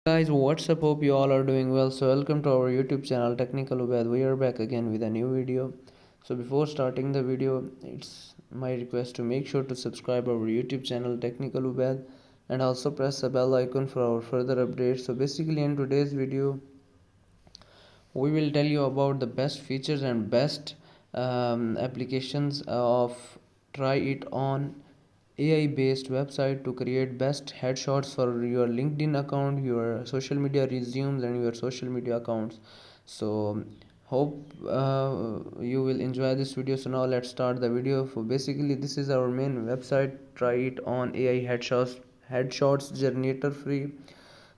Guys, what's up? Hope you all are doing well. So welcome to our YouTube channel Technical Ubed. We are back again with a new video. So before starting the video, it's my request to make sure to subscribe our YouTube channel Technical Ubed and also press the bell icon for our further updates. So basically in today's video, we will tell you about the best features and best applications of TryItOn AI based website to create best headshots for your LinkedIn account, your social media resumes, and your social media accounts. So hope you will enjoy this video. So now let's start the video. For basically this is our main website, TryItOn AI headshots generator free.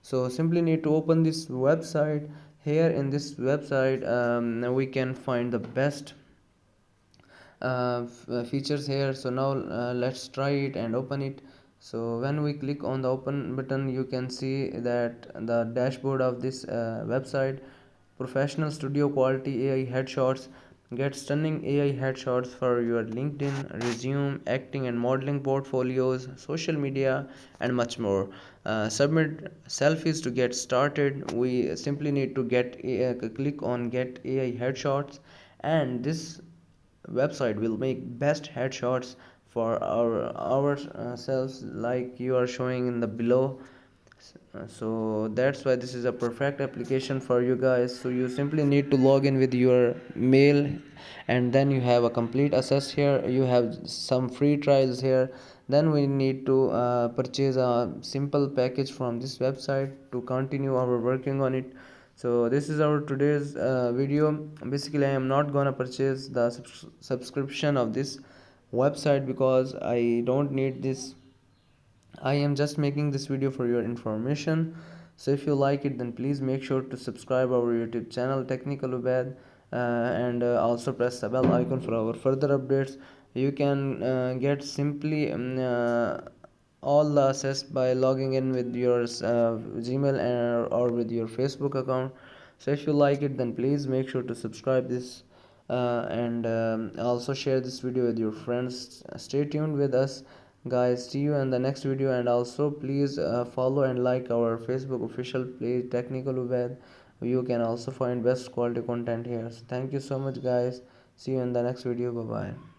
So simply need to open this website. Here in this website we can find the best features here. So now let's try it and open it. So when we click on the open button, you can see that the dashboard of this website: professional studio quality AI headshots. Get stunning AI headshots for your LinkedIn, resume, acting and modeling portfolios, social media, and much more. Submit selfies to get started. We simply need to click on get AI headshots, and this website will make best headshots for ourselves, like you are showing in the below. So that's why this is a perfect application for you guys. So you simply need to log in with your mail, and then you have a complete access here. You have some free trials here. Then we need to purchase a simple package from this website to continue our working on it. So this is our today's video. Basically I am not gonna purchase the subscription of this website because I don't need this. I am just making this video for your information. So if you like it, then please make sure to subscribe our YouTube channel Technical Ubed, and also press the bell icon for our further updates. You can get simply all the access by logging in with your Gmail or with your Facebook account. So if you like it, then please make sure to subscribe this, and also share this video with your friends. Stay tuned with us, guys. See you in the next video, and also please follow and like our Facebook official page Technical Ubed. You can also find best quality content here. So thank you so much, guys. See you in the next video. Bye bye.